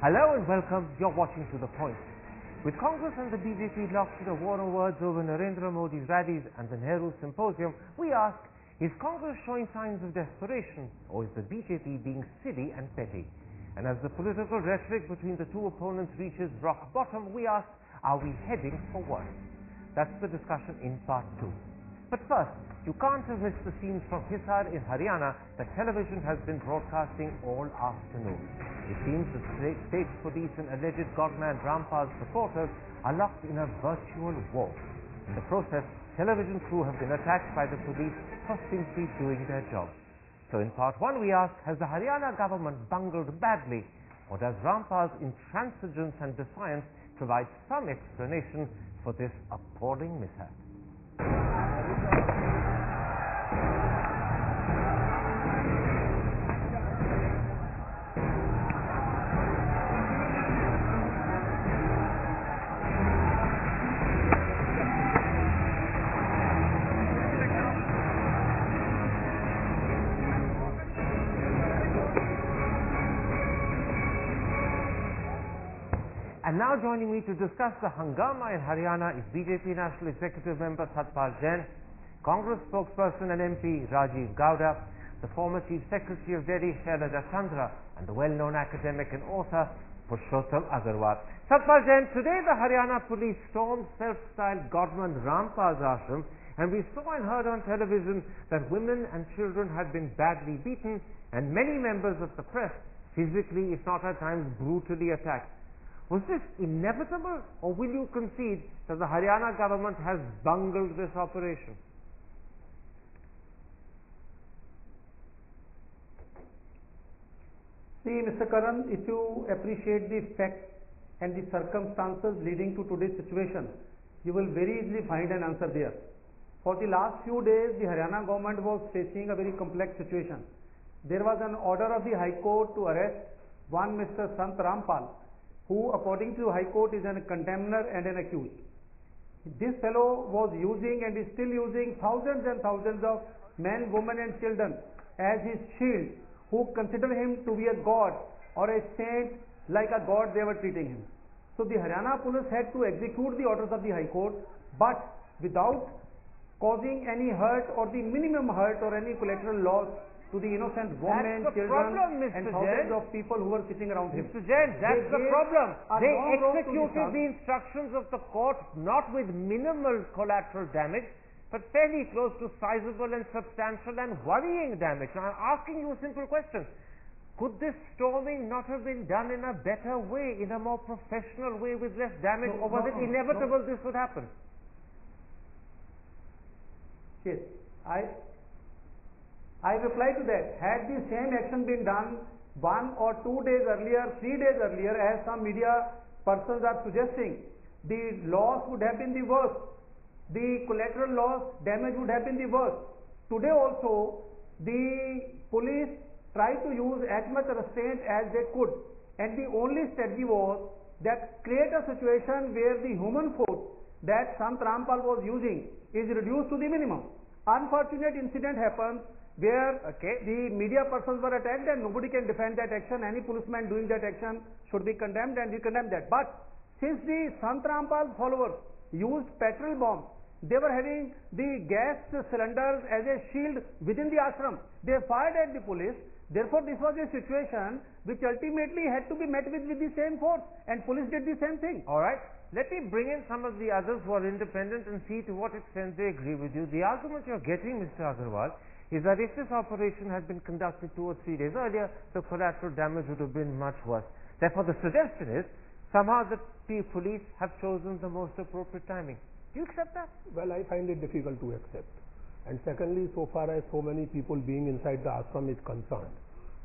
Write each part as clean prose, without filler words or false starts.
Hello and welcome. You're watching To The Point. With Congress and the BJP locked in a war of words over Narendra Modi's rallies and the Nehru Symposium, we ask, is Congress showing signs of desperation, or is the BJP being silly and petty? And as the political rhetoric between the two opponents reaches rock bottom, we ask, are we heading for worse? That's the discussion in part 2. But first, you can't have missed the scenes from Hisar in Haryana that television has been broadcasting all afternoon. It seems the state police and alleged godman Rampal's supporters are locked in a virtual war. In the process, television crew have been attacked by the police for simply doing their job. So in part 1 we ask, has the Haryana government bungled badly, or does Rampal's intransigence and defiance provide some explanation for this appalling mishap? And now joining me to discuss the hangama in Haryana is BJP National Executive Member Sant Rampal Jain, Congress spokesperson and MP Rajeev Gowda, the former Chief Secretary of Delhi Shailaja Chandra, and the well-known academic and author ex Agrawal. Sant Rampal Jain, today the Haryana police stormed self-styled godman Rampal's ashram, and we saw and heard on television that women and children had been badly beaten and many members of the press physically, if not at times brutally attacked. Was this inevitable, or will you concede that the Haryana government has bungled this operation? See, Mr. Karan, if you appreciate the facts and the circumstances leading to today's situation, you will very easily find an answer there. For the last few days, the Haryana government was facing a very complex situation. There was an order of the High Court to arrest one Mr. Sant Rampal, who according to High Court is a contemner and an accused. This fellow was using and is still using thousands and thousands of men, women and children as his shield, who consider him to be a god or a saint, like a god they were treating him. So the Haryana police had to execute the orders of the High Court, but without causing any hurt or the minimum hurt or any collateral loss to the innocent women, children and thousands of people who were sitting around him. Mr. Jain, that's the problem. They executed the instructions of the court not with minimal collateral damage, but fairly close to sizable and substantial and worrying damage. Now, I'm asking you a simple question. Could this storming not have been done in a better way, in a more professional way with less damage, or was it inevitable this would happen? Yes, I reply to that. Had the same action been done 1 or 2 days earlier, 3 days earlier, as some media persons are suggesting, the loss would have been the worst. The collateral loss damage would have been the worst. Today also, the police tried to use as much restraint as they could, and the only strategy was that create a situation where the human force that Sant Rampal was using is reduced to the minimum. Unfortunate incident happens where the media persons were attacked and nobody can defend that action. Any policeman doing that action should be condemned, and we condemn that. But since the Sant Rampal followers used petrol bombs, they were having the gas cylinders as a shield within the ashram. They fired at the police. Therefore, this was a situation which ultimately had to be met with the same force, and police did the same thing. All right. Let me bring in some of the others who are independent and see to what extent they agree with you. The argument you're getting, Mr. Agrawal, is that if this operation had been conducted 2 or 3 days earlier, the collateral damage would have been much worse. Therefore, the suggestion is somehow the police have chosen the most appropriate timing. Do you accept that? Well, I find it difficult to accept. And secondly, so far as so many people being inside the ashram is concerned,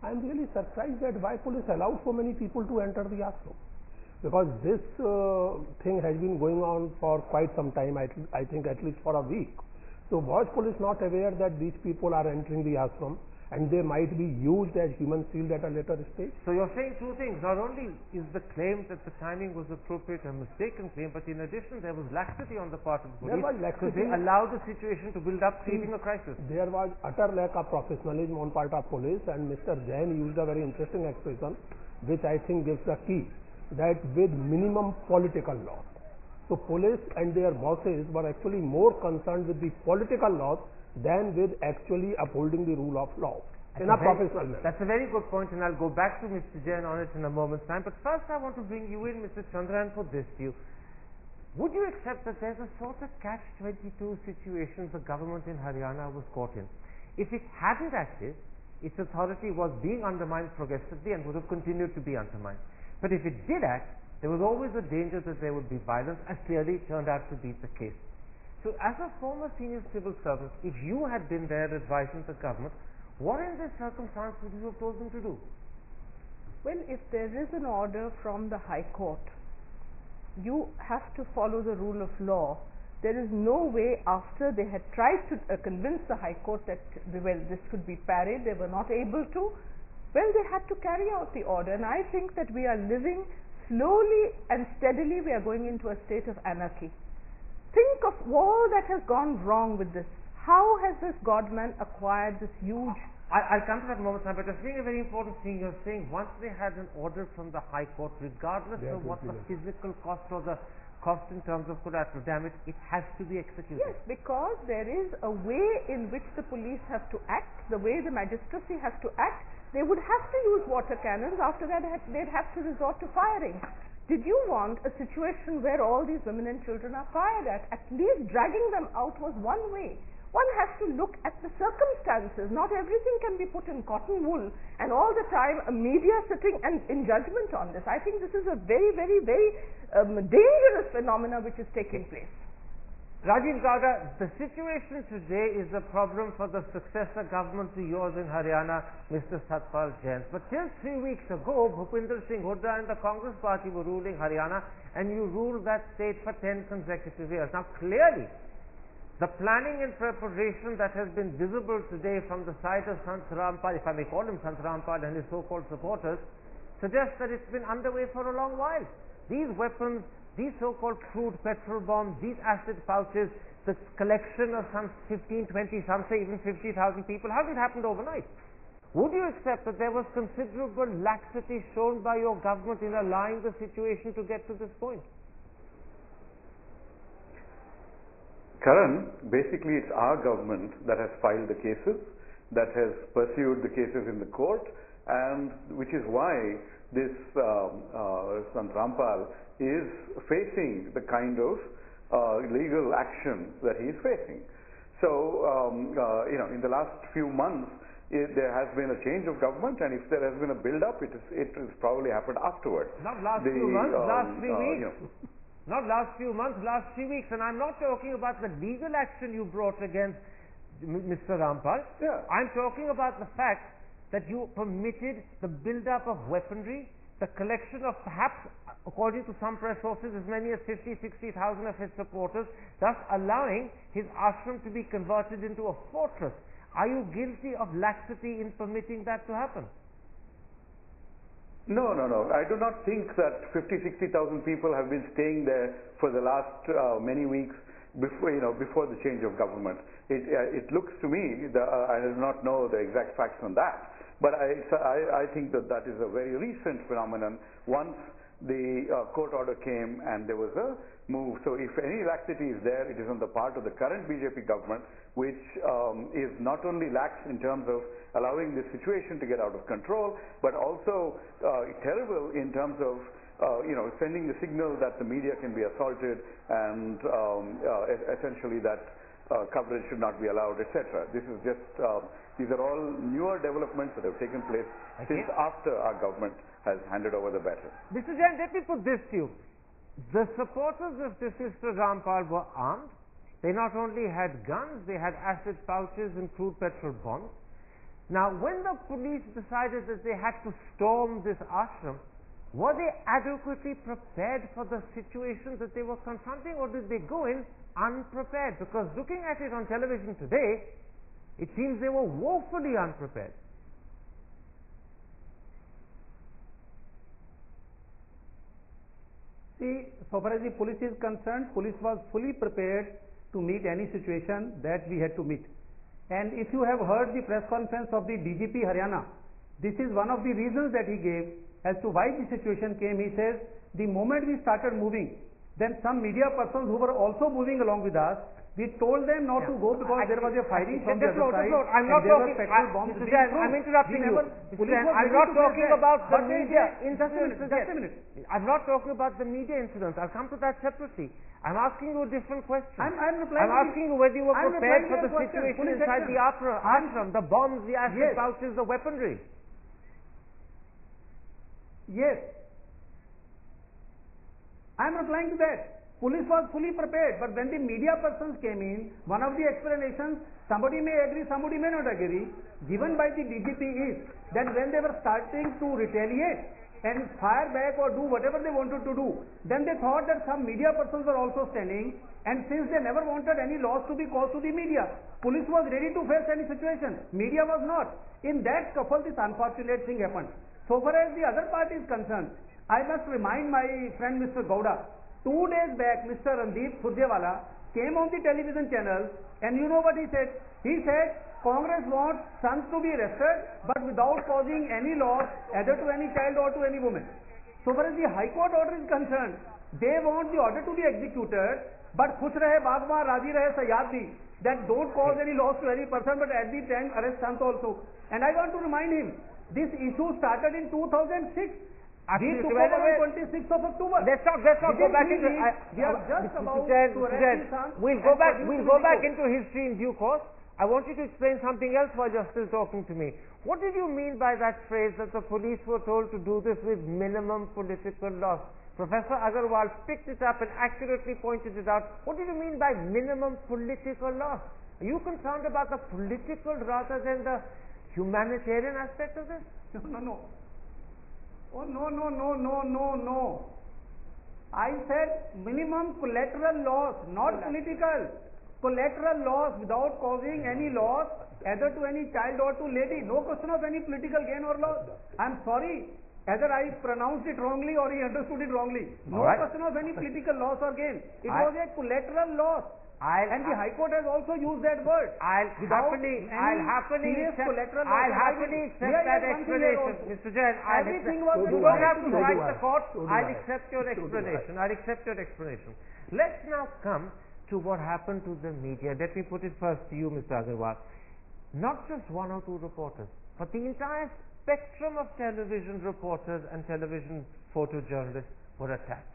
I am really surprised that why police allowed so many people to enter the ashram. Because this thing has been going on for quite some time, I think at least for a week. So was police not aware that these people are entering the ashram and they might be used as human shield at a later stage? So you're saying two things. Not only is the claim that the timing was appropriate a mistaken claim, but in addition there was laxity on the part of the police. There was laxity. Because they allowed the situation to build up, creating a crisis. There was utter lack of professionalism on part of police, and Mr. Jain used a very interesting expression which I think gives the key, that with minimum political loss. So police and their bosses were actually more concerned with the political loss than with actually upholding the rule of law in a professional manner. That's a very good point, and I'll go back to Mr. Jain on it in a moment's time. But first I want to bring you in, Mr. Chandra, and put this to you. Would you accept that there's a sort of catch-22 situation the government in Haryana was caught in? If it hadn't acted, its authority was being undermined progressively and would have continued to be undermined. But if it did act, there was always a danger that there would be violence, as clearly turned out to be the case. So as a former senior civil servant, if you had been there advising the government, what in this circumstance would you have told them to do? Well, if there is an order from the High Court, you have to follow the rule of law. There is no way, after they had tried to convince the High Court that, well, this could be parried, they were not able to, well, they had to carry out the order. And I think that we are living slowly and steadily, we are going into a state of anarchy. Think of all that has gone wrong with this. How has this godman acquired this huge... I'll come to that moment now, but you're saying a very important thing. You're saying once they had an order from the High Court, regardless of what the physical cost or the cost in terms of collateral damage, it has to be executed. Yes, because there is a way in which the police have to act, the way the magistracy has to act. They would have to use water cannons. After that, they'd have to resort to firing. Did you want a situation where all these women and children are fired at? At least dragging them out was one way. One has to look at the circumstances. Not everything can be put in cotton wool and all the time a media sitting and in judgment on this. I think this is a very, very, very dangerous phenomena which is taking place. Rajeev Gowda, the situation today is a problem for the successor government to yours in Haryana, Mr. Satya Pal Jain. But till 3 weeks ago, Bhupinder Singh Hooda and the Congress party were ruling Haryana, and you ruled that state for 10 consecutive years. Now clearly, the planning and preparation that has been visible today from the side of Sant Rampal, if I may call him Sant Rampal, and his so-called supporters, suggests that it's been underway for a long while. These weapons, these so-called crude petrol bombs, these acid pouches, the collection of some 15, 20, some say even 50,000 people hasn't happened overnight. Would you accept that there was considerable laxity shown by your government in allowing the situation to get to this point? Karan, basically it's our government that has filed the cases, that has pursued the cases in the court, and which is why this Sant Rampal is facing the kind of legal action that he is facing. So, in the last few months, there has been a change of government, and if there has been a build-up, it has probably happened afterwards. Not last few months, last 3 weeks. Not last few months, last 3 weeks. And I'm not talking about the legal action you brought against Mr. Rampal. Yeah. I'm talking about the fact that you permitted the build-up of weaponry, the collection of perhaps, according to some press sources, as many as 50,000, 60,000 of his supporters, thus allowing his ashram to be converted into a fortress. Are you guilty of laxity in permitting that to happen? No. I do not think that 50,000, 60,000 people have been staying there for the last many weeks before the change of government. It looks to me, I do not know the exact facts on that, but I think that is a very recent phenomenon. Once the court order came and there was a move. So if any laxity is there, it is on the part of the current BJP government, which is not only lax in terms of allowing this situation to get out of control, but also terrible in terms of sending the signal that the media can be assaulted and essentially that coverage should not be allowed, etc. This is just these are all newer developments that have taken place since after our government has handed over the baton. Mr. Jain, let me put this to you. The supporters of this Mr. Rampal were armed. They not only had guns, they had acid pouches and crude petrol bombs. Now, when the police decided that they had to storm this ashram, were they adequately prepared for the situation that they were confronting, or did they go in unprepared? Because looking at it on television today, it seems they were woefully unprepared. See, so far as the police is concerned, police was fully prepared to meet any situation that we had to meet. And if you have heard the press conference of the DGP Haryana, this is one of the reasons that he gave, as to why the situation came. He says, the moment we started moving, then some media persons who were also moving along with us, we told them not to go because there was a firing from the other side. I'm not talking. Mr. Jain, I'm interrupting you. Mr. Jain, I'm not talking about the media incidents. Just a minute. I'm not talking about the media incidents. I'll come to that separately. I'm asking you a different question. I'm asking you whether you were prepared for the situation inside the ashram, the bombs, the acid pouches, the weaponry. Yes. I'm replying to that. Police was fully prepared, but when the media persons came in, one of the explanations, somebody may agree, somebody may not agree, given by the DGP is that when they were starting to retaliate and fire back or do whatever they wanted to do, then they thought that some media persons were also standing, and since they never wanted any loss to be caused to the media, police was ready to face any situation. Media was not. In that scuffle, this unfortunate thing happened. So far as the other party is concerned, I must remind my friend Mr. Gowda, 2 days back, Mr. Randeep Surjewala came on the television channel, and you know what he said? He said, Congress wants sons to be arrested, but without causing any loss either to any child or to any woman. So far as the High Court order is concerned, they want the order to be executed, but khush rahe Bagwan, Raji rahe Sayyad bhi, that don't cause any loss to any person, but at the time arrest sons also. And I want to remind him, this issue started in 2006. We took over on 26th of October. Let's not go back into. We are just about to arrest his son. We'll go back into history in due course. I want you to explain something else while you're still talking to me. What did you mean by that phrase that the police were told to do this with minimum political loss? Professor Agrawal picked it up and accurately pointed it out. What did you mean by minimum political loss? Are you concerned about the political rather than the humanitarian aspect of this? No. Oh, no. I said minimum collateral loss, not political. Collateral loss without causing any loss either to any child or to lady. No question of any political gain or loss. I'm sorry, either I pronounced it wrongly or he understood it wrongly. No question of any political loss or gain. It was a collateral loss. And the High Court has also used that word. I'll happily accept that explanation, Mr. Jain. You don't have to write the court. I'll accept your explanation. Let's now come to what happened to the media. Let me put it first to you, Mr. Agrawal. Not just 1 or 2 reporters, but the entire spectrum of television reporters and television photojournalists were attacked.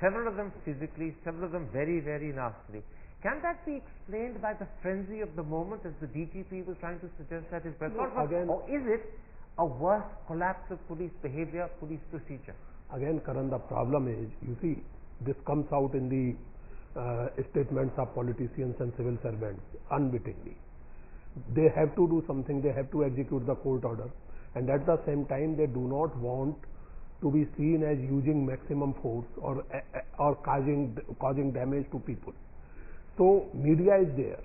Several of them physically, several of them very, very nastily. Can that be explained by the frenzy of the moment, as the DGP was trying to suggest at his press conference? Or is it a worse collapse of police behavior, police procedure? Again, Karan, the problem is, you see, this comes out in the statements of politicians and civil servants unwittingly. They have to do something, they have to execute the court order, and at the same time they do not want to be seen as using maximum force or causing damage to people. So media is there,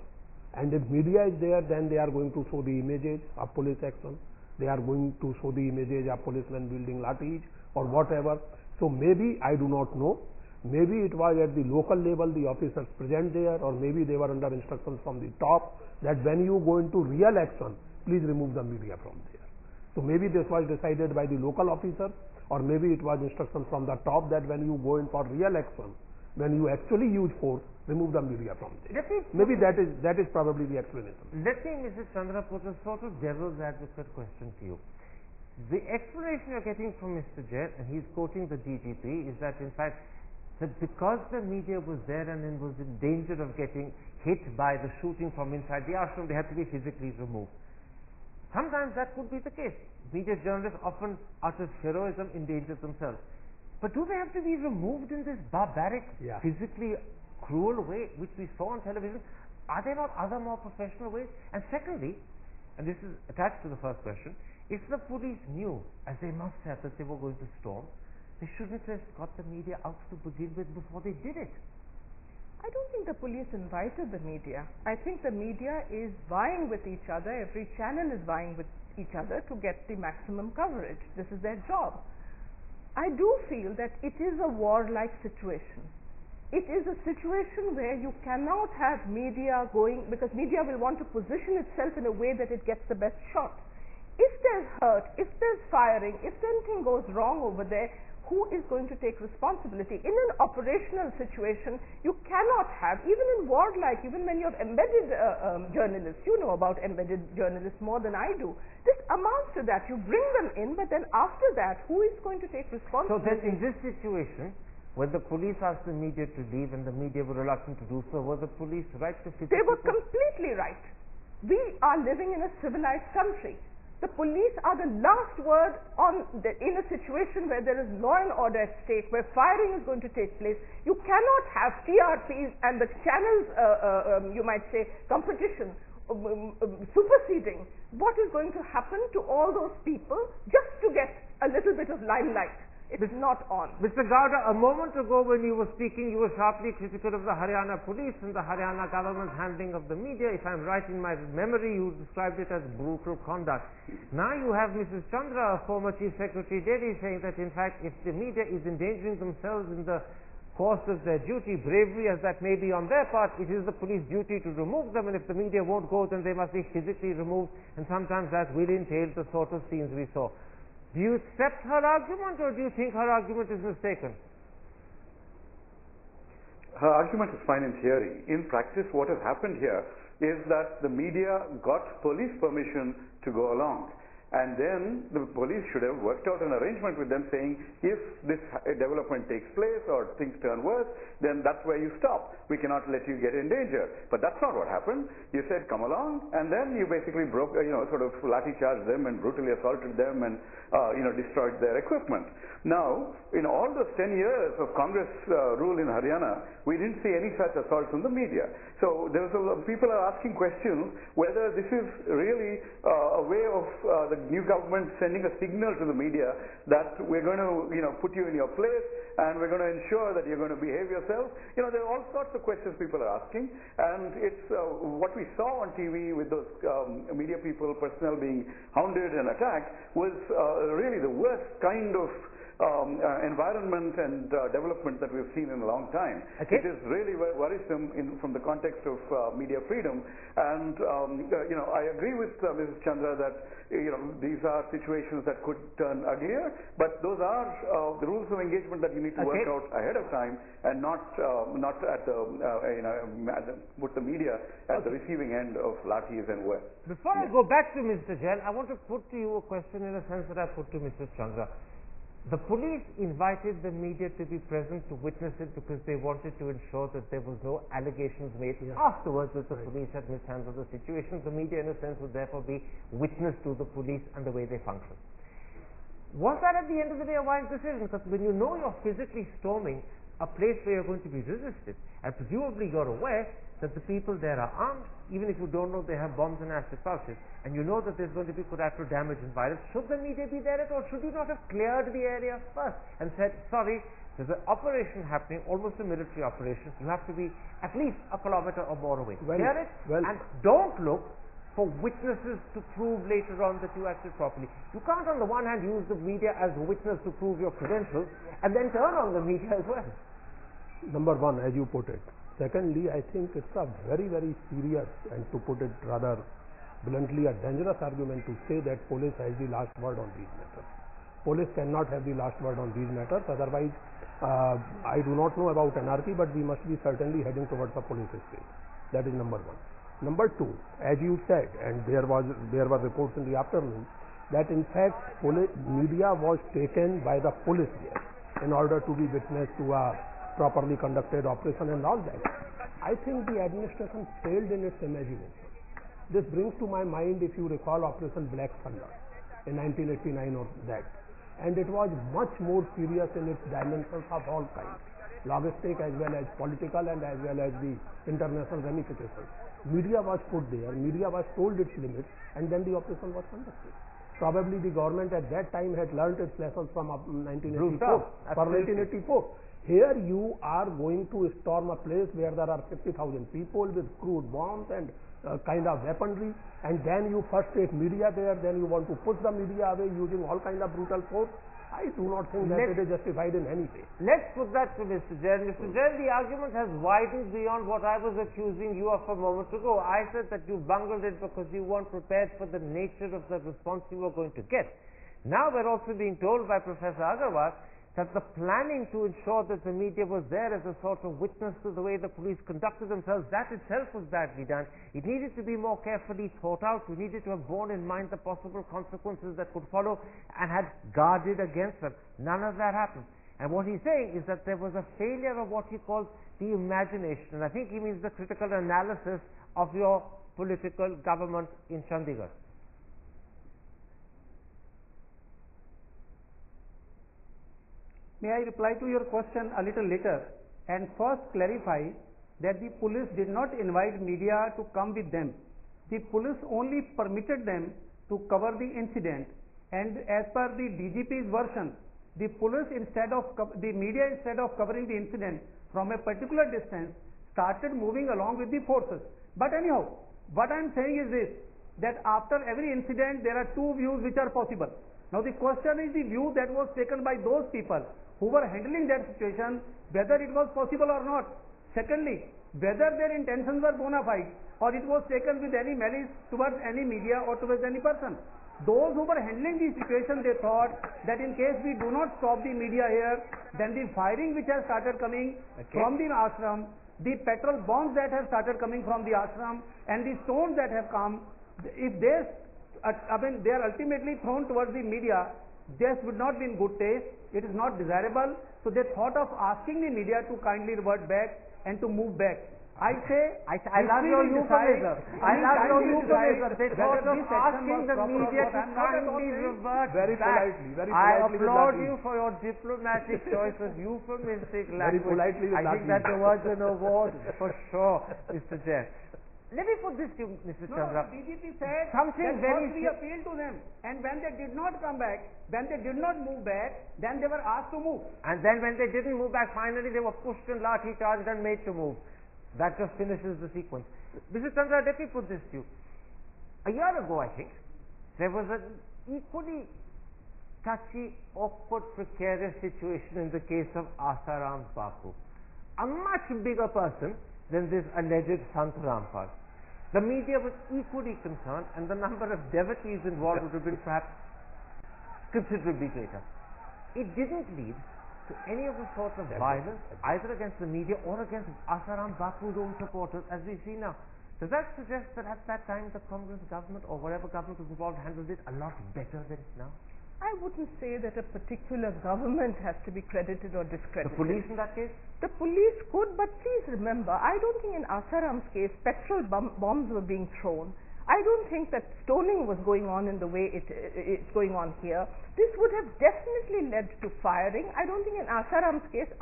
and if media is there, then they are going to show the images of police action, they are going to show the images of policemen wielding lathis or whatever. So maybe, I do not know, maybe it was at the local level the officers present there, or maybe they were under instructions from the top that when you go into real action, please remove the media from there. So maybe this was decided by the local officer, or maybe it was instructions from the top that when you go in for real action, when you actually use force, remove the media from there. Maybe that is probably the explanation. Let me, Mrs. Chandra, put a sort of devil's advocate question to you. The explanation you're getting from Mr. Jain, and he's quoting the DGP, is that in fact, that because the media was there and was in danger of getting hit by the shooting from inside the ashram, they had to be physically removed. Sometimes that could be the case. Media journalists often, out of heroism, endanger themselves. But do they have to be removed in this barbaric, physically cruel way which we saw on television? Are there not other more professional ways? And secondly, and this is attached to the first question, if the police knew, as they must have, that they were going to storm, they shouldn't have got the media out to begin with before they did it. I don't think the police invited the media. I think the media is vying with each other. Every channel is vying with each other to get the maximum coverage. This is their job. I do feel that it is a warlike situation. It is a situation where you cannot have media going, because media will want to position itself in a way that it gets the best shot. If there's hurt, if there's firing, if anything goes wrong over there, who is going to take responsibility? In an operational situation, you cannot have, even in warlike, even when you have embedded journalists, you know about embedded journalists more than I do. This amounts to that. You bring them in, but then after that, who is going to take responsibility? So that in this situation, when the police asked the media to leave and the media were reluctant to do so, were the police right to physically? They were completely right. We are living in a civilized country. The police are the last word in a situation where there is law and order at stake, where firing is going to take place. You cannot have TRPs and the channels, you might say, competition superseding what is going to happen to all those people just to get a little bit of limelight. It's not on. Mr. Gowda, a moment ago when you were speaking, you were sharply critical of the Haryana police and the Haryana government's handling of the media. If I'm right in my memory, you described it as brutal conduct. Now you have Mrs. Chandra, a former Chief Secretary Delhi, saying that in fact if the media is endangering themselves in the course of their duty, bravery as that may be on their part, it is the police duty to remove them, and if the media won't go, then they must be physically removed, and sometimes that will entail the sort of scenes we saw. Do you accept her argument, or do you think her argument is mistaken? Her argument is fine in theory. In practice, what has happened here is that the media got police permission to go along. And then the police should have worked out an arrangement with them saying, if this development takes place or things turn worse, then that's where you stop. We cannot let you get in danger. But that's not what happened. You said, come along, and then you basically broke, sort of lathi charged them and brutally assaulted them and, destroyed their equipment. Now, in all those 10 years of Congress rule in Haryana, we didn't see any such assaults on the media. So people are asking questions whether this is really a way of the new government sending a signal to the media that we're going to, put you in your place and we're going to ensure that you're going to behave yourself. There are all sorts of questions people are asking, and it's what we saw on TV with those media people, personnel being hounded and attacked was really the worst kind of environment and development that we've seen in a long time. Okay. It is really worrisome from the context of media freedom, and I agree with Mrs. Chandra that these are situations that could turn uglier, but those are the rules of engagement that you need to work out ahead of time, and not at the put the media at the receiving end of lathis and worse. Before I go back to Mr. Jain, I want to put to you a question in a sense that I put to Mrs. Chandra. The police invited the media to be present to witness it because they wanted to ensure that there was no allegations made afterwards that the police had mishandled the situation. The media, in a sense, would therefore be witness to the police and the way they function. Was that at the end of the day a wise decision? Because when you know you're physically storming a place where you're going to be resisted, and presumably you're aware that the people there are armed, even if you don't know they have bombs and acid pouches, and you know that there's going to be collateral damage and violence, should the media be there at all? Should you not have cleared the area first and said, sorry, there's an operation happening, almost a military operation, you have to be at least a kilometer or more away. Clear it, and don't look for witnesses to prove later on that you acted properly. You can't on the one hand use the media as a witness to prove your credentials and then turn on the media as well. Number one, as you put it. Secondly, I think it's a very, very serious, and to put it rather bluntly, a dangerous argument to say that police has the last word on these matters. Police cannot have the last word on these matters, otherwise I do not know about anarchy, but we must be certainly heading towards a police state. That is number one. Number two, as you said, and there were reports in the afternoon, that in fact media was taken by the police there in order to be witness to a properly conducted operation and all that. I think the administration failed in its imagination. This brings to my mind, if you recall, Operation Black Thunder in 1989 or that, and it was much more serious in its dimensions of all kinds, logistic as well as political and as well as the international ramifications. Media was put there, media was told its limits, and then the operation was conducted. Probably the government at that time had learnt its lessons from 1984. Here you are going to storm a place where there are 50,000 people with crude bombs and kind of weaponry, and then you first take media there, then you want to push the media away using all kind of brutal force. I do not think that it is justified in any way. Let's put that to Mr. Jain. Mr. Jain, the argument has widened beyond what I was accusing you of a moment ago. I said that you bungled it because you weren't prepared for the nature of the response you were going to get. Now we're also being told by Professor Agrawal that the planning to ensure that the media was there as a sort of witness to the way the police conducted themselves, that itself was badly done. It needed to be more carefully thought out. We needed to have borne in mind the possible consequences that could follow and had guarded against them. None of that happened. And what he's saying is that there was a failure of what he calls the imagination. And I think he means the critical analysis of your political government in Chandigarh. May I reply to your question a little later and first clarify that the police did not invite media to come with them. The police only permitted them to cover the incident, and as per the DGP's version, the police the media instead of covering the incident from a particular distance started moving along with the forces. But anyhow, what I am saying is this, that after every incident there are two views which are possible. Now the question is the view that was taken by those people who were handling that situation, whether it was possible or not. Secondly, whether their intentions were bona fide or it was taken with any malice towards any media or towards any person. Those who were handling the situation, they thought that in case we do not stop the media here, then the firing which has started coming from the ashram, the petrol bombs that have started coming from the ashram, and the stones that have come, if they are ultimately thrown towards the media, this would not be in good taste. It is not desirable. So they thought of asking the media to kindly revert back and to move back. I love your euphemism. I love your euphemism. They thought of asking the media to kindly revert very back. Very politely. I applaud you for your diplomatic choice of euphemistic language. Very politely. I think that deserves an award for sure, Mr. Jain. Let me put this to you, Mr. Chandra. The DGP said something that very we appealed to them, and when they did not come back, when they did not move back, then they were asked to move. And then when they didn't move back, finally they were pushed and lathi charged and made to move. That just finishes the sequence. Mr. Chandra, let me put this to you. A year ago, I think, there was an equally touchy, awkward, precarious situation in the case of Asaram Bapu. A much bigger person than this alleged Sant Rampal. The media was equally concerned, and the number of devotees involved would have been perhaps considerably greater. It didn't lead to any of the sorts of violence, either against the media or against Asaram Bapu's own supporters, as we see now. Does that suggest that at that time the Congress government or whatever government was involved handled it a lot better than now? I wouldn't say that a particular government has to be credited or discredited. The police in that case? The police could, but please remember, I don't think in Asaram's case petrol bombs were being thrown. I don't think that stoning was going on in the way it's going on here. This would have definitely led to firing. I don't think in Asaram's case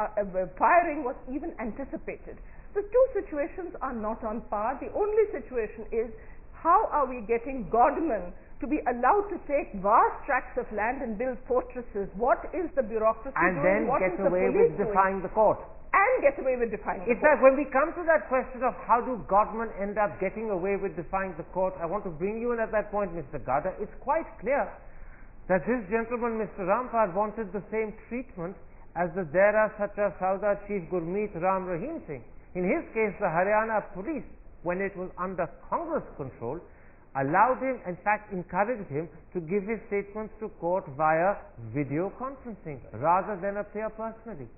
firing was even anticipated. The two situations are not on par. The only situation is, how are we getting godmen to be allowed to take vast tracts of land and build fortresses? What is the bureaucracy and doing? Then get away with defying the court. And get away with defying the court. In fact, when we come to that question of how do godmen end up getting away with defying the court, I want to bring you in at that point, Mr. Gowda. It's quite clear that this gentleman, Mr. Rampal, wanted the same treatment as the Dera Sacha Sauda chief Gurmeet Ram Rahim Singh. In his case, the Haryana police, when it was under Congress control, allowed him, in fact encouraged him, to give his statements to court via video conferencing rather than appear personally.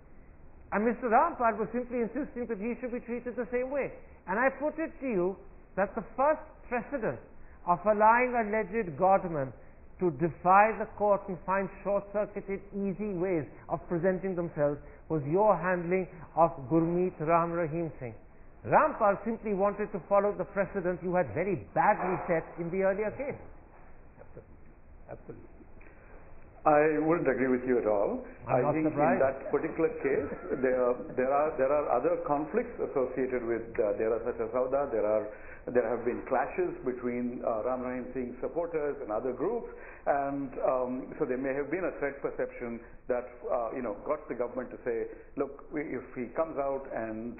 And Mr. Rampal was simply insisting that he should be treated the same way. And I put it to you that the first precedent of allowing alleged godmen to defy the court and find short-circuited, easy ways of presenting themselves was your handling of Gurmeet Ram Rahim Singh. Rampal simply wanted to follow the precedent you had very badly set in the earlier case. Absolutely. I wouldn't agree with you at all. I'm I think surprised. in that particular case, there are other conflicts associated with Dera Sacha Sauda. There are there have been clashes between Ram Rahim Singh's supporters and other groups, and so there may have been a threat perception that got the government to say, look, if he comes out and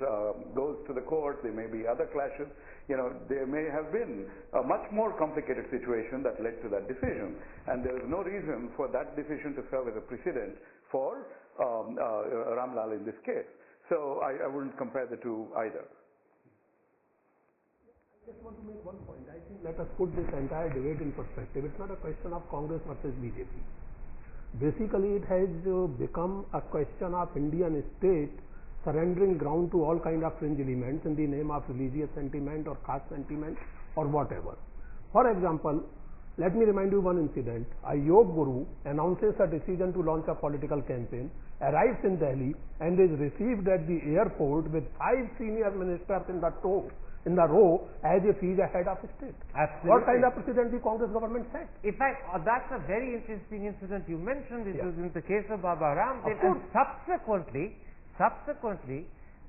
goes to the court, there may be other clashes. There may have been a much more complicated situation that led to that decision, and there is no reason for that decision to serve as a precedent for Ramlal in this case. So I wouldn't compare the two either. I just want to make one point. I think let us put this entire debate in perspective. It's not a question of Congress versus BJP. Basically, it has become a question of Indian state surrendering ground to all kind of fringe elements in the name of religious sentiment or caste sentiment or whatever. For example, let me remind you one incident. A yoga guru announces a decision to launch a political campaign, arrives in Delhi and is received at the airport with 5 senior ministers in the row as if he is a head of state. Absolutely. What kind of precedent the Congress government set? In fact, that's a very interesting incident you mentioned. It was in the case of Baba Ramdev, and subsequently,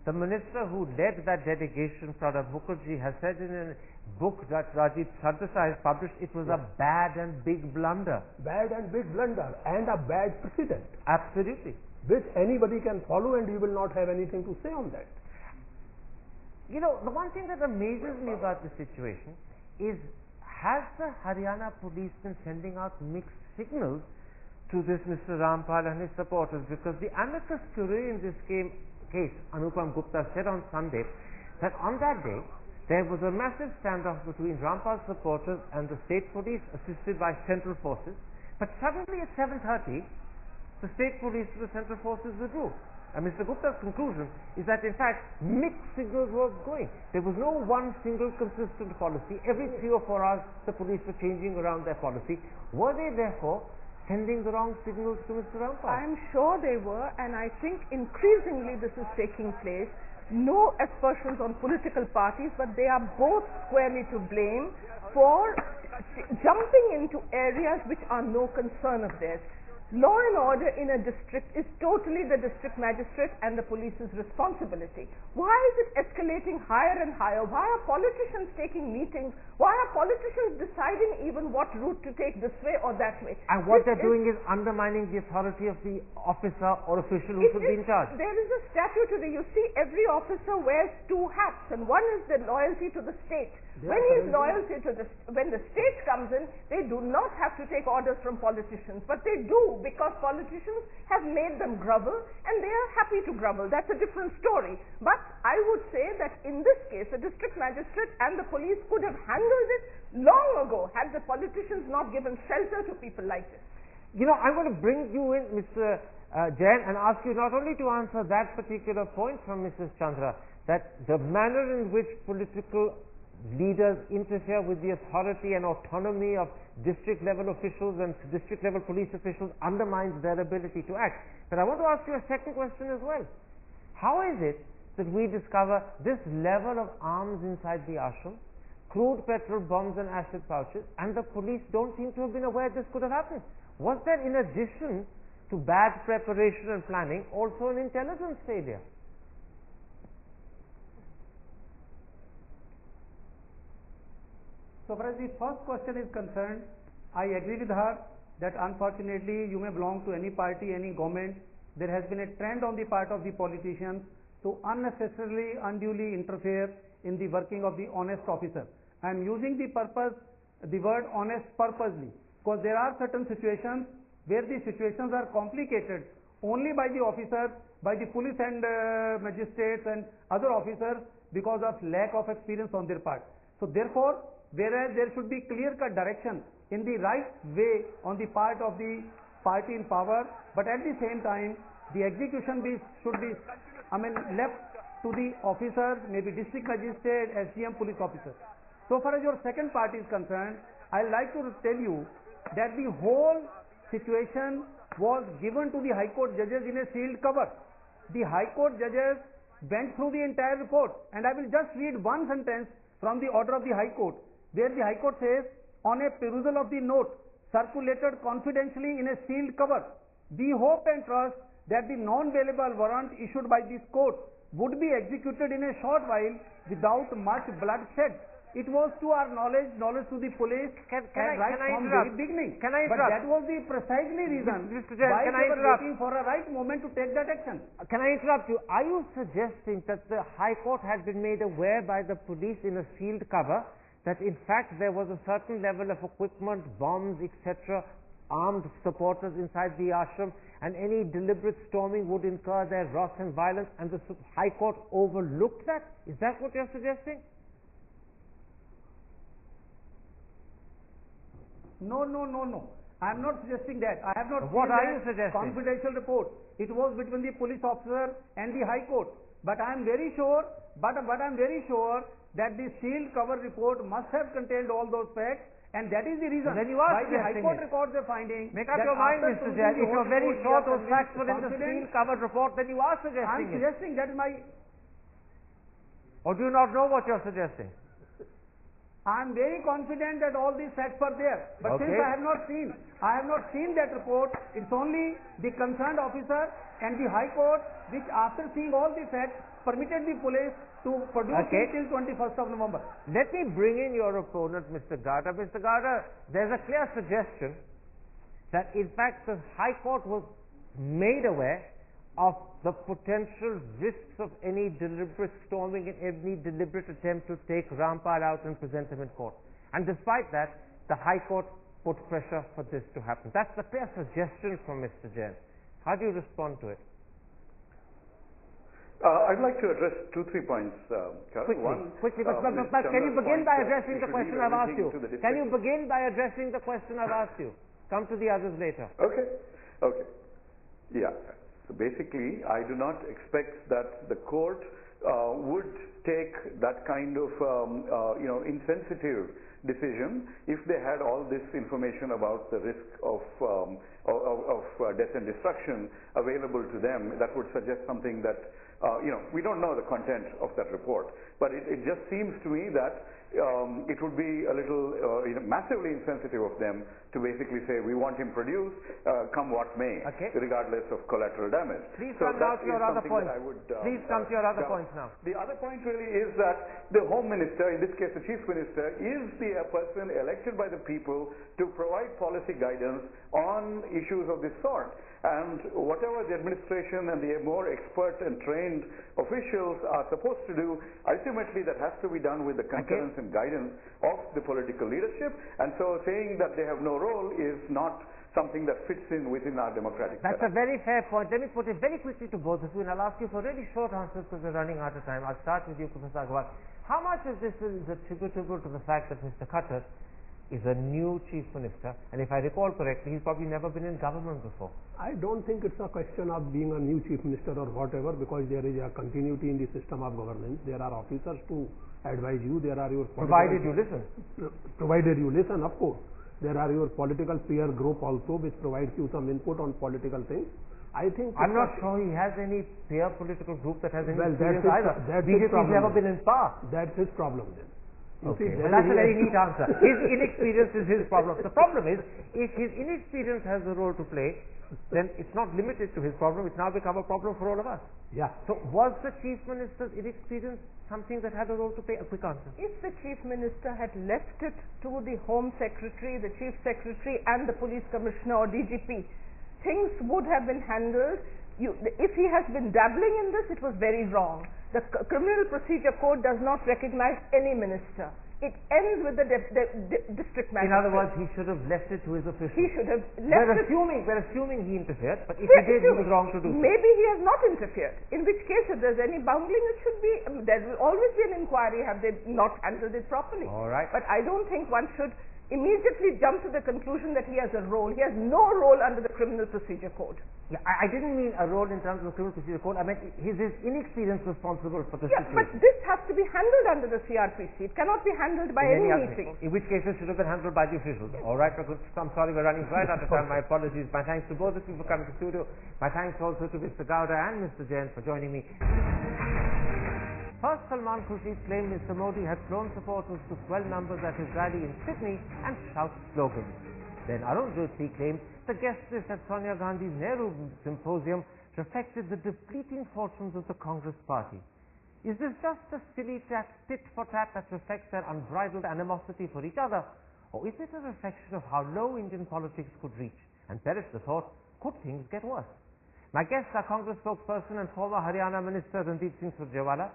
the minister who led that delegation, Pranab Mukherjee, has said in a book that Rajeev Gowda has published, it was a bad and big blunder. Bad and big blunder and a bad precedent. Absolutely. Which anybody can follow, and you will not have anything to say on that. The one thing that amazes me about the situation is, has the Haryana police been sending out mixed signals to this Mr. Rampal and his supporters? Because the amicus curiae in this case, Anupam Gupta, said on Sunday that on that day there was a massive standoff between Rampal's supporters and the state police assisted by central forces, but suddenly at 7:30 the state police and the central forces withdrew. And Mr. Gupta's conclusion is that in fact mixed signals were going. There was no one single consistent policy. Every 3 or 4 hours the police were changing around their policy. Were they therefore sending the wrong signals to Mr. Rampal? I'm sure they were, and I think increasingly this is taking place. No aspersions on political parties, but they are both squarely to blame for jumping into areas which are no concern of theirs. Law and order in a district is totally the district magistrate and the police's responsibility. Why is it escalating higher and higher? Why are politicians taking meetings? Why are politicians deciding even what route to take, this way or that way? And what they're doing is undermining the authority of the officer or official who should be in charge. There is a statutory, you see, every officer wears 2 hats, and one is the loyalty to the state. When the state comes in, they do not have to take orders from politicians, but they do because politicians have made them grovel, and they are happy to grovel. That's a different story. But I would say that in this case, the district magistrate and the police could have handled it long ago had the politicians not given shelter to people like this. I'm going to bring you in, Mr. Jain, and ask you not only to answer that particular point from Mrs. Chandra, that the manner in which political leaders interfere with the authority and autonomy of district level officials and district level police officials undermines their ability to act. But I want to ask you a second question as well. How is it that we discover this level of arms inside the ashram, crude petrol bombs and acid pouches, and the police don't seem to have been aware this could have happened? Was there, in addition to bad preparation and planning, also an intelligence failure? So far as the first question is concerned, I agree with her that unfortunately you may belong to any party, any government. There has been a trend on the part of the politicians to unnecessarily, unduly interfere in the working of the honest officer. I am using the word honest purposely, because there are certain situations where the situations are complicated only by the officers, by the police and magistrates and other officers because of lack of experience on their part. So therefore, whereas there should be clear-cut direction in the right way on the part of the party in power, but at the same time, the execution should be left to the officers, maybe district magistrate, SDM, police officers. So far as your second part is concerned, I would like to tell you that the whole situation was given to the High Court judges in a sealed cover. The High Court judges went through the entire report, and I will just read one sentence from the order of the High Court, where the High Court says, on a perusal of the note circulated confidentially in a sealed cover, we hope and trust that the non-bailable warrant issued by this court would be executed in a short while without much bloodshed. it was to our knowledge to the police Can right I from interrupt? very beginning. Can I But interrupt? that was the precisely reason Mr. Jain, why can they I were interrupt? waiting for a right moment to take that action. Can I interrupt you? Are you suggesting that the High Court had been made aware by the police in a sealed cover that in fact there was a certain level of equipment, bombs, etc., armed supporters inside the ashram, and any deliberate storming would incur their wrath and violence, and the High Court overlooked that? Is that what you're suggesting? No. I am not suggesting that. I have not What seen are you that suggesting? confidential report. It was between the police officer and the High Court. But I am very sure. But I am very sure that the sealed cover report must have contained all those facts. And that is the reason Then you are why the High suggesting Court it. records are finding. Make up that your mind, after Mr. perusing Jain. the If you're whole very report, sure we are those facts were in the confident. sealed covered report, then you are I am suggesting it. suggesting that is my. Or do you not know what you're suggesting? I am very confident that all these facts are there. But Okay. since I have not seen that report. It's only the concerned officer and the High Court which, after seeing all the facts, permitted the police to produce Okay. it till 21st of November. Let me bring in your opponent, Mr. Gowda. Mr. Gowda, there's a clear suggestion that in fact the High Court was made aware of the potential risks of any deliberate storming and any deliberate attempt to take Rampal out and present him in court. And despite that, the High Court put pressure for this to happen. That's the clear suggestion from Mr. Jain. How do you respond to it? I'd like to address 2-3 points, Karan. Quickly, but Ms. can you Chandra's begin point by that addressing we the should question leave I've asked you? everything to the Can you district. begin by addressing the question I've asked you? Come to the others later. Okay. Yeah. So basically, I do not expect that the court would take that kind of insensitive decision if they had all this information about the risk of death and destruction available to them. That would suggest something that we don't know the content of that report, but it just seems to me that it would be a little massively insensitive of them to basically say we want him produced come what may, Okay. regardless of collateral damage. Please So come now that to your is other something points. that I would, Please come to your other cover. points now. The other point really is that the Home Minister, in this case the Chief Minister, is the person elected by the people to provide policy guidance on issues of this sort. And whatever the administration and the more expert and trained officials are supposed to do, ultimately that has to be done with the concurrence and guidance of the political leadership. And so saying that they have no role is not something that fits in within our democratic That's a setup. very fair point. Let me put it very quickly to both of you, and I'll ask you for really short answers because we're running out of time. I'll start with you, Professor Agrawal. How much of this is attributable to the fact that Mr. Khattar is a new Chief Minister, and if I recall correctly, he's probably never been in government before? I don't think it's a question of being a new Chief Minister or whatever, because there is a continuity in the system of governance. There are officers to advise you. There are your Provided you listen. Provided you listen, of course. There are your political peer group also, which provides you some input on political things. I think I'm not sure he has any peer political group that has any Well, experience that's either. that's his BJP's problem never then. been in power. That's his problem then. You Okay, see, well, then that's a he very has- neat answer. His inexperience is his problem. The problem is, if his inexperience has a role to play, then it's not limited to his problem, it's now become a problem for all of us. Yeah. So was the Chief Minister's inexperience something that had a role to play? A quick answer. If the Chief Minister had left it to the Home Secretary, the Chief Secretary and the Police Commissioner or DGP, things would have been handled. If he has been dabbling in this, it was very wrong. The Criminal Procedure Code does not recognize any minister. It ends with the district magistrate. In other words, he should have left it to his officials. he should have left We're it. assuming he interfered, but if We're he did, he was assuming. wrong to do so. Maybe he has not interfered. In which case, if there's any bungling, it should be. There will always be an inquiry. Have they not handled it properly? All right. But I don't think one should immediately jump to the conclusion that he has a role. He has no role under the Criminal Procedure Code. Yeah, I didn't mean a role in terms of the Criminal Procedure Code. I meant his inexperience responsible for the Yeah, but situation. this has to be handled under the CRPC. It cannot be handled by In any other meeting. In which case it should have been handled by the officials. All right, I'm sorry we're running right out of time. My apologies. My thanks to both of you for coming to the studio. My thanks also to Mr. Gowda and Mr. Jain for joining me. First, Salman Khurshid claimed Mr. Modi had flown supporters to swell numbers at his rally in Sydney and shout slogans. Then Arun Jaitley claimed the guest list at Sonia Gandhi's Nehru Symposium reflected the depleting fortunes of the Congress party. Is this just a silly tit for tat that reflects their unbridled animosity for each other? Or is it a reflection of how low Indian politics could reach? And perish the thought, could things get worse? My guests are Congress spokesperson and former Haryana Minister Randeep Singh Surjewala,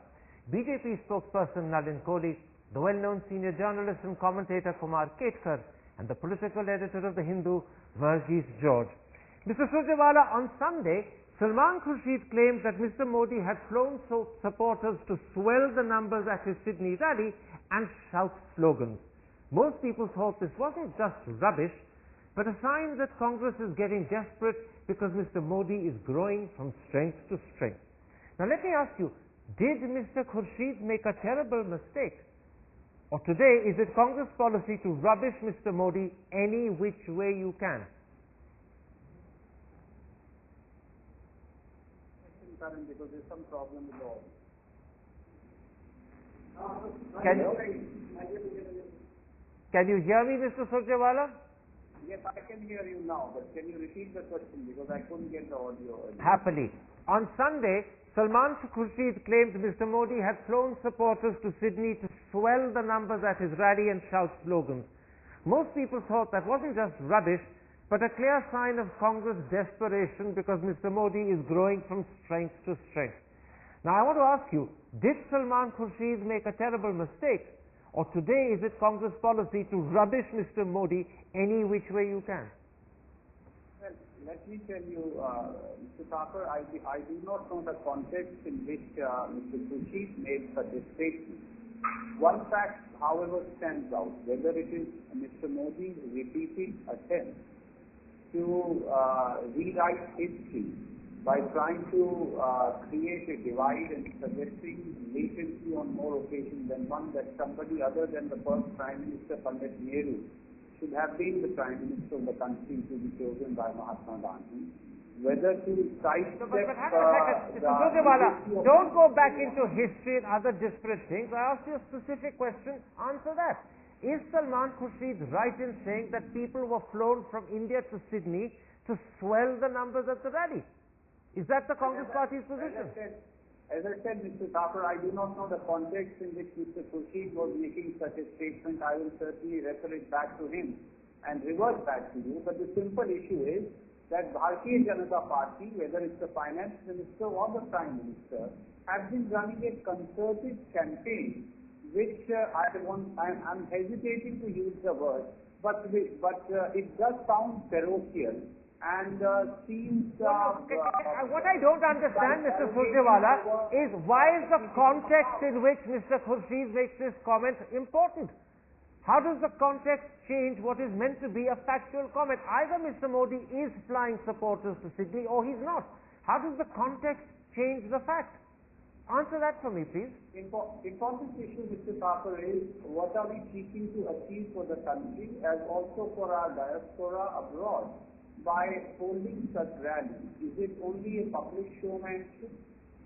BJP spokesperson Nalin Kohli, the well-known senior journalist and commentator Kumar Ketkar, and the political editor of The Hindu, Verghese George. Mr. Surjewala, on Sunday, Salman Khurshid claimed that Mr. Modi had flown supporters to swell the numbers at his Sydney rally and shout slogans. Most people thought this wasn't just rubbish, but a sign that Congress is getting desperate because Mr. Modi is growing from strength to strength. Now let me ask you, did Mr. Khurshid make a terrible mistake? Or today, is it Congress policy to rubbish Mr. Modi any which way you can? Because there's some problem with all. Can you hear me, Mr. Surjewala? Yes, I can hear you now, but can you repeat the question because I couldn't get the audio earlier. Happily. On Sunday, Salman Khurshid claimed Mr. Modi had flown supporters to Sydney to swell the numbers at his rally and shout slogans. Most people thought that wasn't just rubbish, but a clear sign of Congress desperation because Mr. Modi is growing from strength to strength. Now I want to ask you, did Salman Khurshid make a terrible mistake? Or today is it Congress policy to rubbish Mr. Modi any which way you can? Well, let me tell you, Mr. Thapar, I do not know the context in which Mr. Khurshid made such a statement. One fact, however, stands out, whether it is Mr. Modi's repeated attempt to rewrite history by trying to create a divide and suggesting latency on more occasions than one that somebody other than the first Prime Minister Pandit Nehru should have been the Prime Minister of the country to be chosen by Mahatma Gandhi. Whether to sidestep But hang on a second, Mr. Surjewala, don't go back into history and other disparate things. I asked you a specific question, answer that. Is Salman Khurshid right in saying that people were flown from India to Sydney to swell the numbers at the rally? Is that the Congress Party's position? As I said, Mr. Thapar, I do not know the context in which Mr. Khurshid was making such a statement. I will certainly refer it back to him and revert back to you. But the simple issue is that Bharatiya Janata Party, whether it's the Finance Minister or the Prime Minister, have been running a concerted campaign which I'm hesitating to use the word, but it does sound parochial and seems... what I don't understand, Mr. Surjewala, is why is the context in which Mr. Khurshid makes this comment important? How does the context change what is meant to be a factual comment? Either Mr. Modi is flying supporters to Sydney or he's not. How does the context change the fact? Answer that for me, please. Important issue, Mr. Thapar, is what are we seeking to achieve for the country as also for our diaspora abroad by holding such rallies? Is it only a public showmanship?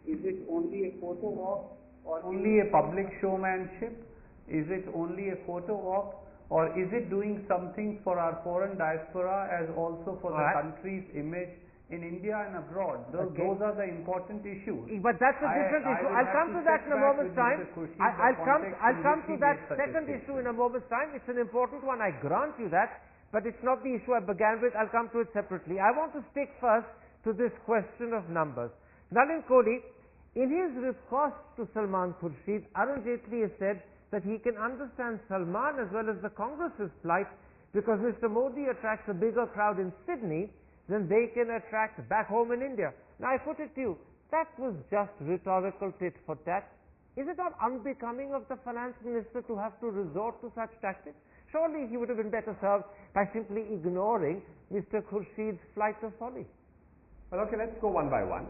Is it only a photo op? Or only a public showmanship? Is it only a photo op? Or is it doing something for our foreign diaspora as also for the country's image in India and abroad? Those are the important issues. But that's a different issue. I'll come to that in a moment's time. I'll come to that second issue in a moment's time. It's an important one, I grant you that, but it's not the issue I began with. I'll come to it separately. I want to stick first to this question of numbers. Nalin Kohli, in his response to Salman Khurshid, Arun Jaitley has said that he can understand Salman as well as the Congress's plight because Mr. Modi attracts a bigger crowd in Sydney then they can attract back home in India. Now I put it to you, that was just rhetorical tit for tat. Is it not unbecoming of the finance minister to have to resort to such tactics? Surely he would have been better served by simply ignoring Mr. Khurshid's flight of folly. Well, okay, let's go one by one.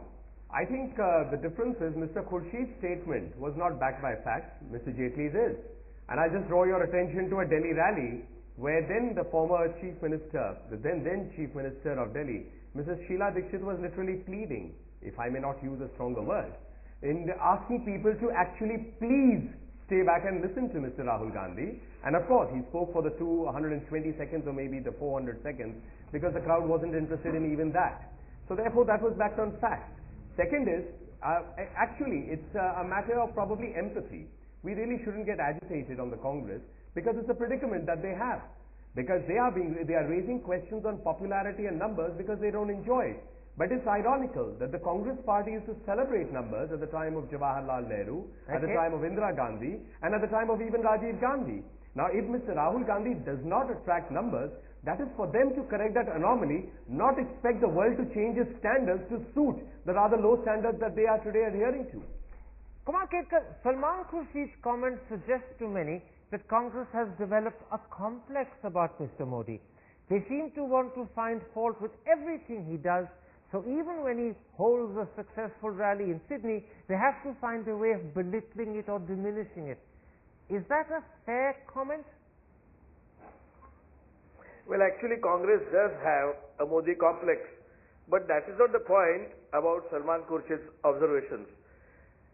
I think the difference is Mr. Khurshid's statement was not backed by facts, Mr. Jaitley's is. And I'll just draw your attention to a Delhi rally where then the former Chief Minister, the then Chief Minister of Delhi, Mrs. Sheila Dikshit was literally pleading, if I may not use a stronger word, in asking people to actually please stay back and listen to Mr. Rahul Gandhi. And of course, he spoke for the 120 seconds or maybe the 400 seconds because the crowd wasn't interested in even that. So therefore, that was backed on facts. Second is, Actually, it's a matter of probably empathy. We really shouldn't get agitated on the Congress because it's a predicament that they have. Because they are raising questions on popularity and numbers because they don't enjoy it. But it's ironical that the Congress party used to celebrate numbers at the time of Jawaharlal Nehru, at the time of Indira Gandhi, and at the time of even Rajeev Gandhi. Now, if Mr. Rahul Gandhi does not attract numbers, that is for them to correct that anomaly, not expect the world to change its standards to suit the rather low standards that they are today adhering to. Kumar Ketkar, Salman Khurshid's comments suggest to many that Congress has developed a complex about Mr. Modi. They seem to want to find fault with everything he does, so even when he holds a successful rally in Sydney, they have to find a way of belittling it or diminishing it. Is that a fair comment? Well, actually, Congress does have a Modi complex, but that is not the point about Salman Khurshid's observations.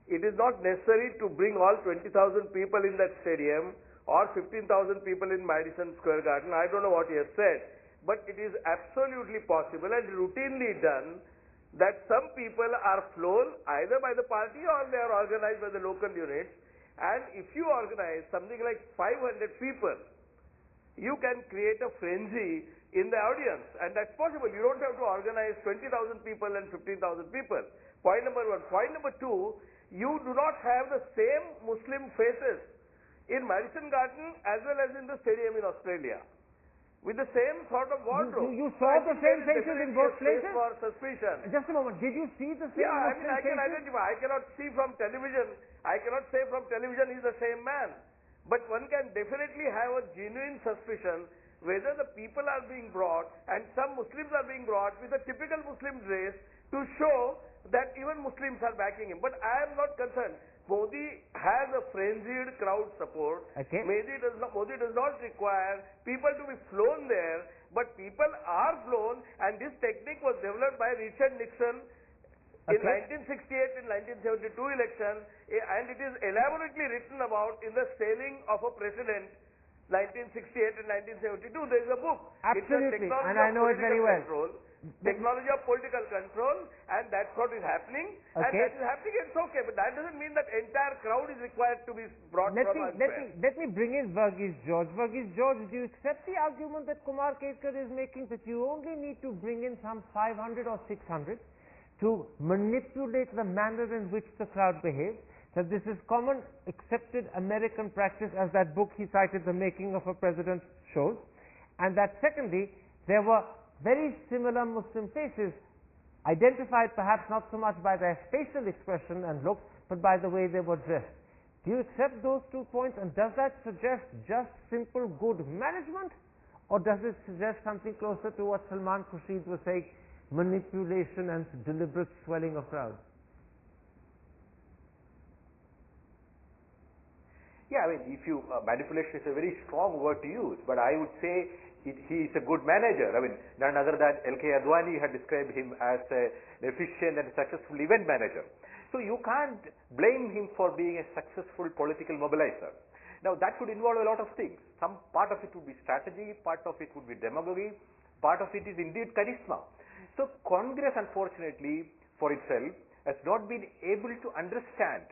It is not necessary to bring all 20,000 people in that stadium or 15,000 people in Madison Square Garden. I don't know what he has said, but it is absolutely possible and routinely done that some people are flown either by the party or they are organized by the local units. And if you organize something like 500 people, you can create a frenzy in the audience, and that's possible. You don't have to organize 20,000 people and 15,000 people. Point number one. Point number two, you do not have the same Muslim faces in Madison Garden as well as in the stadium in Australia, with the same sort of wardrobe. You saw the same faces in both places? For suspicion. Just a moment. Did you see the same I faces? can identify. I cannot see from television. I cannot say from television he's the same man. But one can definitely have a genuine suspicion whether the people are being brought, and some Muslims are being brought with a typical Muslim dress to show that even Muslims are backing him. But I am not concerned. Modi has a frenzied crowd support. Okay. Modi does not require people to be flown there, but people are flown, and this technique was developed by Richard Nixon in 1968 and 1972 election, and it is elaborately written about in the Sailing of a President, 1968 and 1972. There is a book. Absolutely, and I know it very well. Technology of political control, and that's what is happening. And that is happening, it's okay, but that doesn't mean that entire crowd is required to be brought from elsewhere. Let me bring in Verghese George. Verghese George, do you accept the argument that Kumar Ketkar is making that you only need to bring in some 500 or 600 to manipulate the manner in which the crowd behaves, that this is common accepted American practice, as that book he cited, The Making of a President, shows, and that secondly, there were very similar Muslim faces, identified perhaps not so much by their facial expression and look, but by the way they were dressed. Do you accept those 2 points, and does that suggest just simple good management, or does it suggest something closer to what Salman Khurshid was saying, manipulation and deliberate swelling of crowds? Yeah, I mean, if you manipulation is a very strong word to use, but I would say he is a good manager. I mean, none other than L.K. Advani had described him as an efficient and successful event manager. So you can't blame him for being a successful political mobilizer. Now that would involve a lot of things. Some part of it would be strategy, part of it would be demagogy, part of it is indeed charisma. So Congress, unfortunately, for itself, has not been able to understand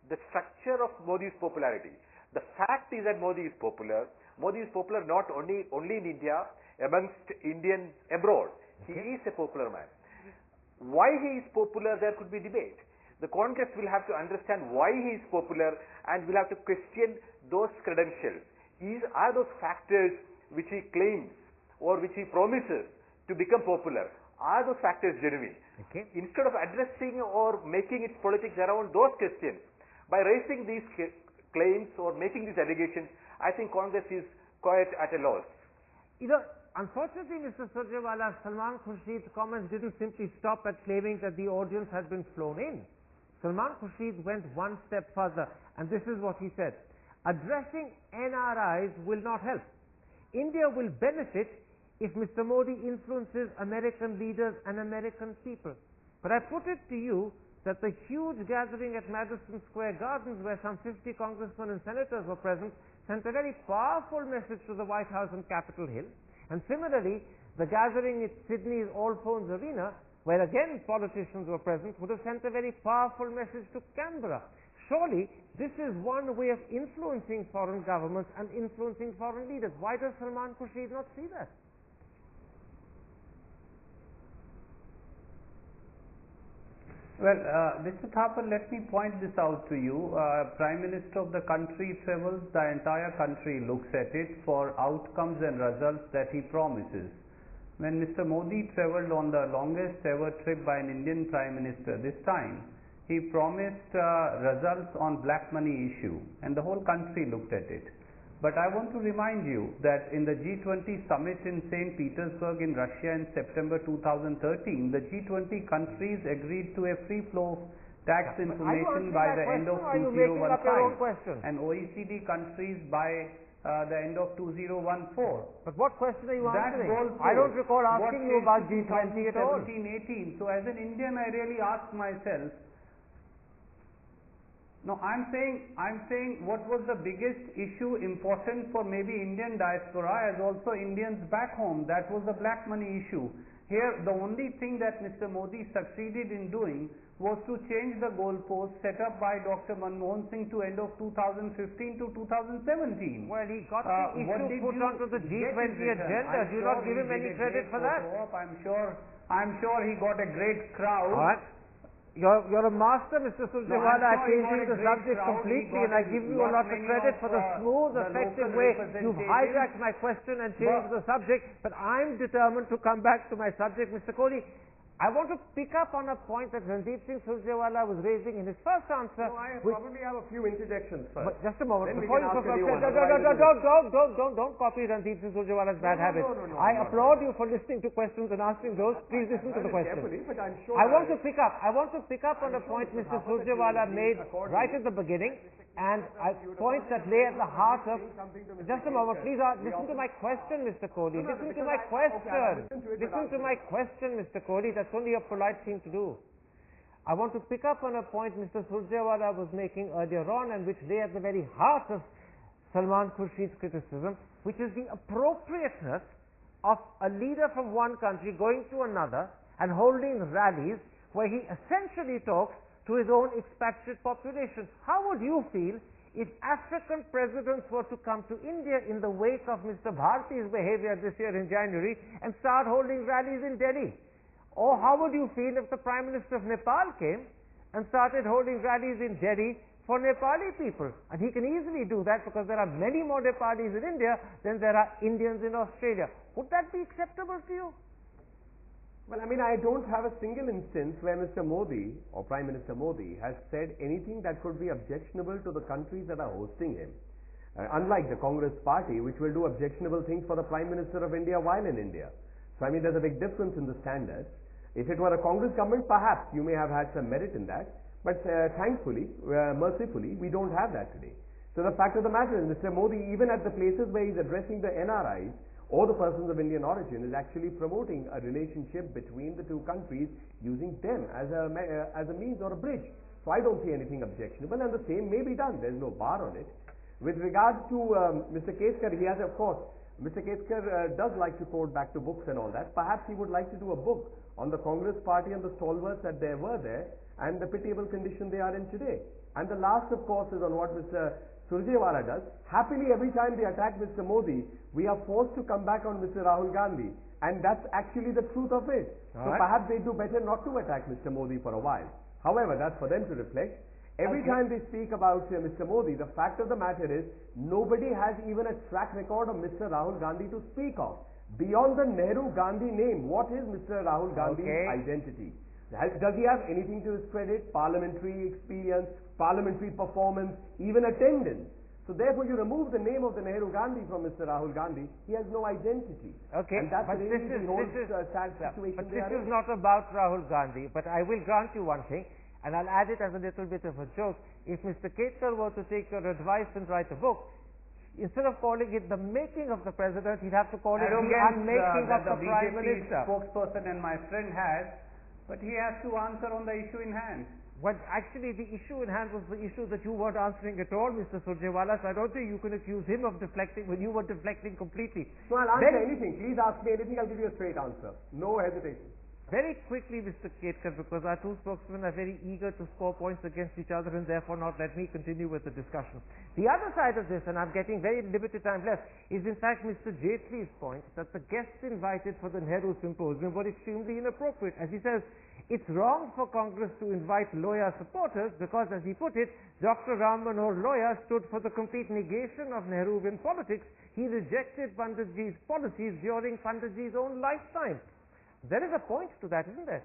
the structure of Modi's popularity. The fact is that Modi is popular. Modi is popular not only in India, amongst Indians abroad. He is a popular man. Why he is popular, there could be debate. The Congress will have to understand why he is popular and will have to question those credentials. Are those factors which he claims or which he promises to become popular, are those factors genuine? Instead of addressing or making its politics around those questions, by raising these claims or making these allegations, I think Congress is quite at a loss. Unfortunately, Mr. Surjewala, Salman Khurshid's comments didn't simply stop at claiming that the audience had been flown in. Salman Khurshid went one step further, and this is what he said. Addressing NRIs will not help. India will benefit if Mr. Modi influences American leaders and American people. But I put it to you that the huge gathering at Madison Square Gardens, where some 50 congressmen and senators were present, sent a very powerful message to the White House and Capitol Hill. And similarly, the gathering at Sydney's All Phones Arena where again politicians were present, would have sent a very powerful message to Canberra. Surely, this is one way of influencing foreign governments and influencing foreign leaders. Why does Salman Khurshid not see that? Well, Mr. Thapar, let me point this out to you. Prime Minister of the country travels, the entire country looks at it for outcomes and results that he promises. When Mr. Modi travelled on the longest ever trip by an Indian Prime Minister this time, he promised results on black money issue, and the whole country looked at it. But I want to remind you that in the G20 summit in St. Petersburg in Russia in September 2013, the G20 countries agreed to a free flow of tax information by the end of 2015, and OECD countries by the end of 2014. But what question are you that answering? I don't recall asking you about G20 at all. 17, 18. So as an Indian, I really ask myself, no, I'm saying what was the biggest issue important for maybe Indian diaspora as also Indians back home? That was the black money issue. Here, the only thing that Mr. Modi succeeded in doing was to change the goalpost set up by Dr. Manmohan Singh to end of 2015 to 2017. Well, he got the issue put onto the G20 agenda. Do you not give him any credit for that? I'm sure he got a great crowd. All right. You're a master, Mr. Surjewala. I changing the subject completely, and I give you a lot of credit for the smooth, effective way you've hijacked my question and changed the subject. But I'm determined to come back to my subject, Mr. Kohli. I want to pick up on a point that Randeep Singh Surjewala was raising in his first answer. No, I probably have a few interjections first. But just a moment. Then Before you don't copy Randeep Singh Surjewala's bad habits. I applaud you for listening to questions and answering those. Please listen to the question. But I'm sure I want to pick up on a point Mr. Surjewala made right at the beginning, and a point that lay at the heart of... Just a moment, please listen to my question, Mr. Kohli. Listen to my question. Listen to my question, Mr. Kohli. That's only a polite thing to do. I want to pick up on a point Mr. Surjewala was making earlier on, and which lay at the very heart of Salman Khurshid's criticism, which is the appropriateness of a leader from one country going to another and holding rallies where he essentially talks to his own expatriate population. How would you feel if African presidents were to come to India in the wake of Mr. Bharati's behavior this year in January and start holding rallies in Delhi? Or how would you feel if the Prime Minister of Nepal came and started holding rallies in Delhi for Nepali people? And he can easily do that because there are many more Nepalis in India than there are Indians in Australia. Would that be acceptable to you? Well, I mean, I don't have a single instance where Mr. Modi or Prime Minister Modi has said anything that could be objectionable to the countries that are hosting him. Unlike the Congress party, which will do objectionable things for the Prime Minister of India while in India. So, I mean, there's a big difference in the standards. If it were a Congress government, perhaps you may have had some merit in that. But thankfully, mercifully, we don't have that today. So the fact of the matter is, Mr. Modi, even at the places where he's addressing the NRIs or the persons of Indian origin, is actually promoting a relationship between the two countries using them as a means or a bridge. So I don't see anything objectionable, and the same may be done. There's no bar on it. With regard to Mr. Keskar, he has, of course, Mr. Keskar does like to quote back to books and all that. Perhaps he would like to do a book on the Congress party and the stalwarts that they were there and the pitiable condition they are in today. And the last, of course, is on what Mr. Surjewala does. Happily, every time they attack Mr. Modi, we are forced to come back on Mr. Rahul Gandhi. And that's actually the truth of it. So perhaps they do better not to attack Mr. Modi for a while. However, that's for them to reflect. Every time they speak about Mr. Modi, the fact of the matter is, nobody has even a track record of Mr. Rahul Gandhi to speak of. Beyond the Nehru-Gandhi name, what is Mr. Rahul Gandhi's identity? Does he have anything to his credit? Parliamentary experience, parliamentary performance, even attendance. So therefore, you remove the name of the Nehru Gandhi from Mr. Rahul Gandhi, he has no identity. Okay, and that's but really the whole sad situation. But this is not about Rahul Gandhi. But I will grant you one thing, and I'll add it as a little bit of a joke. If Mr. Keskar were to take your advice and write a book, instead of calling it the making of the president, he'd have to call it the unmaking of the Prime Minister. Spokesperson and my friend has, but he has to answer on the issue in hand. Well, actually, the issue in hand was the issue that you weren't answering at all, Mr. Surjewala, so I don't think you can accuse him of deflecting when you were deflecting completely. No, I'll answer anything. Please ask me anything, I'll give you a straight answer. No hesitation. Very quickly, Mr. Ketkar, because our two spokesmen are very eager to score points against each other and therefore not let me continue with the discussion. The other side of this, and I'm getting very limited time left, is in fact Mr. Jaitley's point that the guests invited for the Nehru Symposium were extremely inappropriate. As he says, it's wrong for Congress to invite Loya supporters because, as he put it, Dr. Ram Manohar Loya stood for the complete negation of Nehruvian politics. He rejected Panditji's policies during Panditji's own lifetime. There is a point to that, isn't there?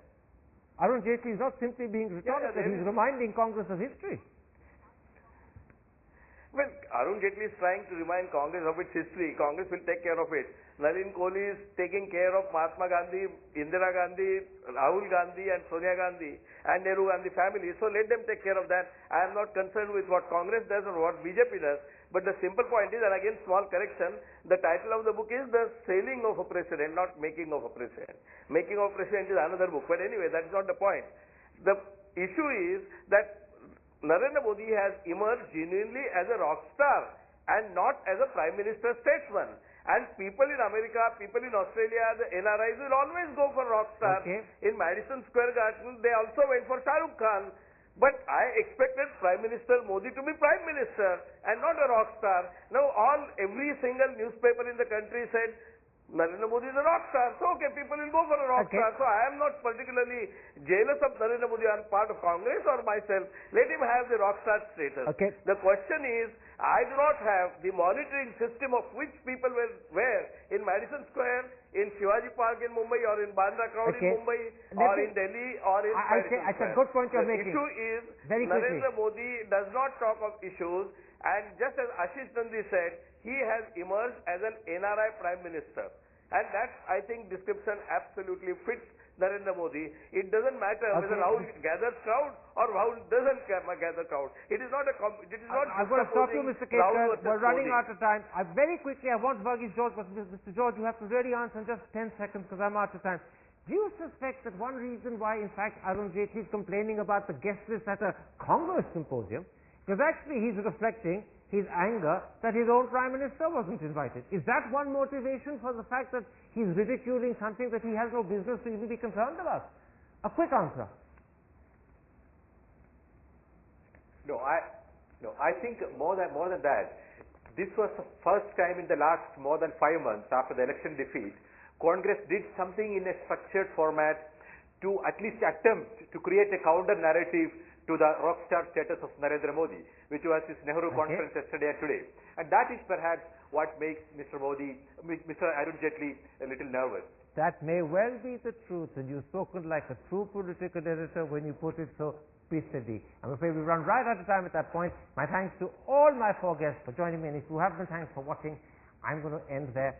Arun Jaitley is not simply being rhetorical, he's reminding Congress of history. Well, Arun Jaitley is trying to remind Congress of its history. Congress will take care of it. Nalin Kohli is taking care of Mahatma Gandhi, Indira Gandhi, Rahul Gandhi and Sonia Gandhi and Nehru Gandhi family. So let them take care of that. I am not concerned with what Congress does or what BJP does. But the simple point is, and again small correction, the title of the book is The Sailing of a President, not Making of a President. Making of a President is another book. But anyway, that's not the point. The issue is that Narendra Modi has emerged genuinely as a rock star and not as a Prime Minister statesman. And people in America, people in Australia, the NRIs will always go for rock stars. Okay. In Madison Square Garden, they also went for Shah Rukh Khan. But I expected Prime Minister Modi to be Prime Minister and not a rock star. Now every single newspaper in the country said Narendra Modi is a rock star. So okay, people will go for a rock star. So I am not particularly jealous of Narendra Modi on part of Congress or myself. Let him have the rock star status. Okay. The question is, I do not have the monitoring system of which people were where in Madison Square, in Shivaji Park in Mumbai, or in Bandra Crowd in Mumbai, or in Delhi, or in Madison It's a good point you're making. The issue is, Very Narendra Modi does not talk of issues, and just as Ashish Nandi said, he has emerged as an NRI Prime Minister. And that, I think, description absolutely fits Narendra Modi. It doesn't matter whether Rahul gathers crowd or Rahul doesn't gather crowd. It is not a. I'm going to stop you, Mr. Ketkar. We're running out of time. Very quickly, I want Varghese George, but Mr. George, you have to really answer in just 10 seconds because I'm out of time. Do you suspect that one reason why, in fact, Arun Jaitley is complaining about the guest list at a Congress symposium, because actually he's reflecting his anger that his own Prime Minister wasn't invited? Is that one motivation for the fact that he's ridiculing something that he has no business to even be concerned about? A quick answer. No, I think more than that. This was the first time in the last more than 5 months after the election defeat, Congress did something in a structured format to at least attempt to create a counter narrative to the rockstar status of Narendra Modi, which was his Nehru conference yesterday and today. And that is perhaps what makes Mr. Arun Jaitley a little nervous. That may well be the truth, and you've spoken like a true political editor when you put it so precisely. I'm afraid we've run right out of time at that point. My thanks to all my four guests for joining me, and if you haven't, thanks for watching. I'm going to end there.